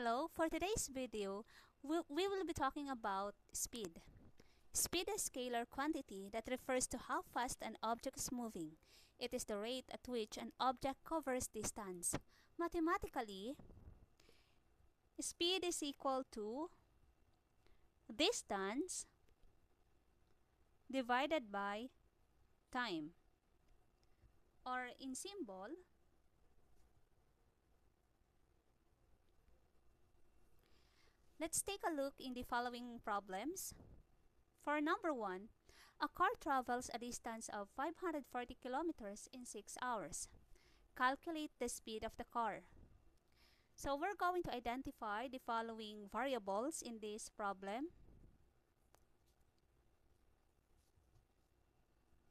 Hello, for today's video, we will be talking about speed. Speed is a scalar quantity that refers to how fast an object is moving. It is the rate at which an object covers distance. Mathematically, speed is equal to distance divided by time. Or in symbol, let's take a look in the following problems. For number 1, a car travels a distance of 540 kilometers in 6 hours. Calculate the speed of the car. So we're going to identify the following variables in this problem.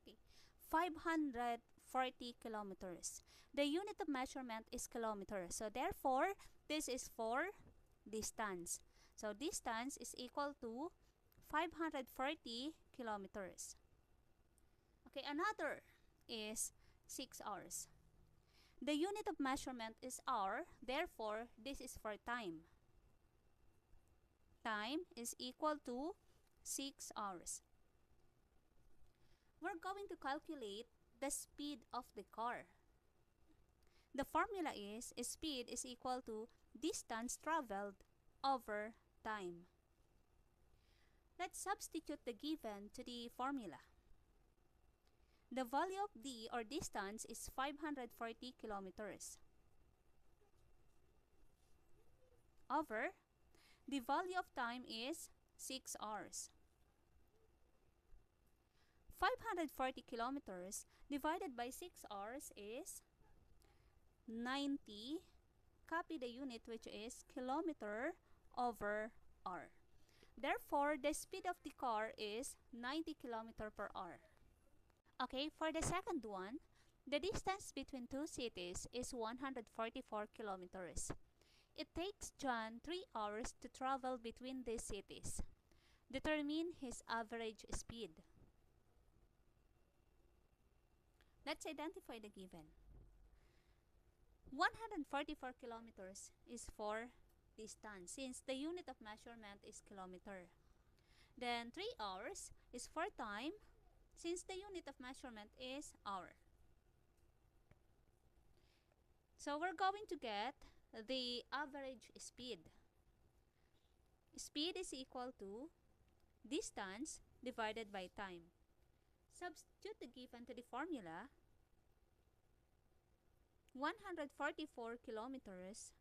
Okay. 540 kilometers. The unit of measurement is kilometer. So therefore, this is for distance. So distance is equal to 540 kilometers. Okay, another is 6 hours. The unit of measurement is hour, therefore this is for time. Time is equal to 6 hours. We're going to calculate the speed of the car. The formula is speed is equal to distance traveled over time. Let's substitute the given to the formula. The value of d or distance is 540 kilometers over the value of time is 6 hours. 540 kilometers divided by 6 hours is 90. Copy the unit, which is kilometer over hour. Therefore, the speed of the car is 90 km per hour. Okay, for the second one, the distance between two cities is 144 kilometers. It takes John 3 hours to travel between these cities. Determine his average speed. Let's identify the given. 144 kilometers is for distance, since the unit of measurement is kilometer. Then 3 hours is for time, since the unit of measurement is hour. So we're going to get the average speed. Speed is equal to distance divided by time. Substitute the given to the formula. 144 kilometers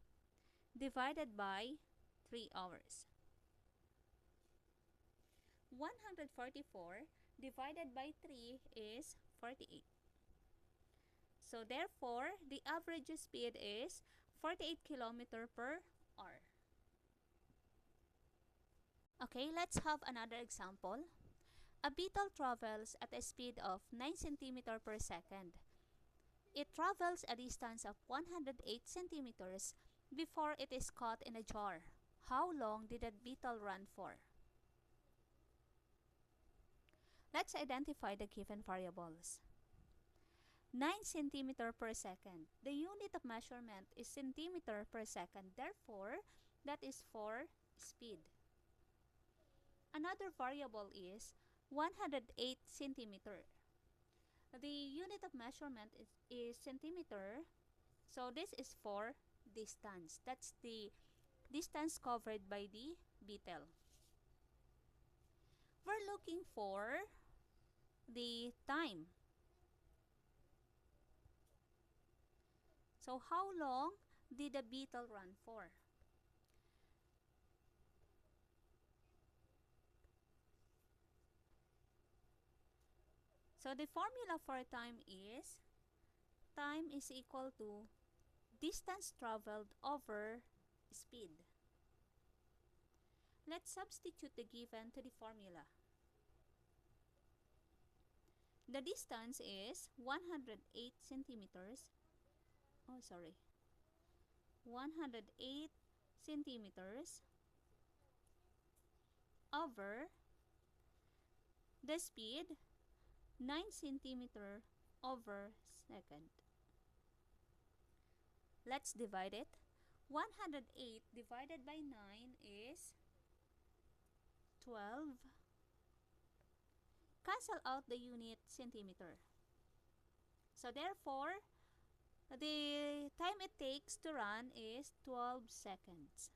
divided by 3 hours. 144 divided by 3 is 48. So therefore, the average speed is 48 km per hour. Okay, let's have another example. A beetle travels at a speed of 9 cm per second. It travels a distance of 108 centimeters before it is caught in a jar. How long did that beetle run for? Let's identify the given variables. 9 centimeter per second. The unit of measurement is centimeter per second. Therefore, that is for speed. Another variable is 108 centimeter. The unit of measurement is centimeter. So this is for distance. That's the distance covered by the beetle. We're looking for the time. So how long did the beetle run for? So the formula for time is equal to distance traveled over speed. Let's substitute the given to the formula. The distance is 108 centimeters. 108 centimeters over the speed 9 centimeter over second. Let's divide it. 108 divided by 9 is 12. Cancel out the unit centimeter. So therefore, the time it takes to run is 12 seconds.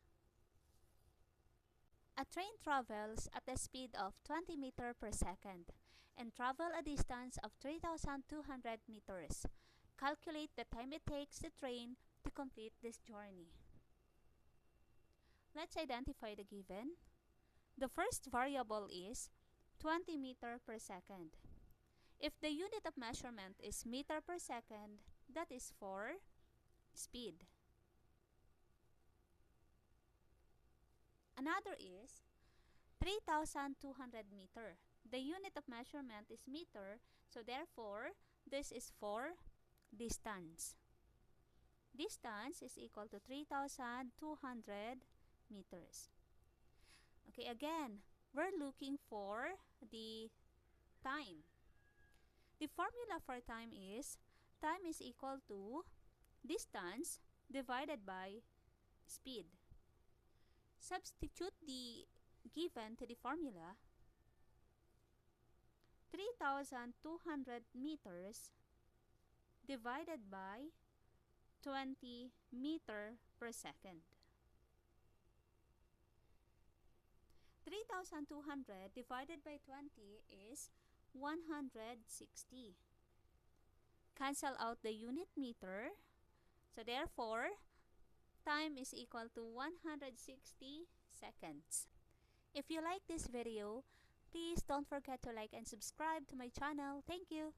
A train travels at a speed of 20 meters per second and travel a distance of 3,200 meters. Calculate the time it takes the train to complete this journey. Let's identify the given. The first variable is 20 meter per second. If the unit of measurement is meter per second, that is for speed. Another is 3,200 meter. The unit of measurement is meter, so therefore, this is for distance. Distance is equal to 3,200 meters. Okay, again, we're looking for the time. The formula for time is equal to distance divided by speed. Substitute the given to the formula. 3,200 meters divided by 20 meter per second. 3,200 divided by 20 is 160. Cancel out the unit meter. So therefore, time is equal to 160 seconds. If you like this video, please don't forget to like and subscribe to my channel. Thank you.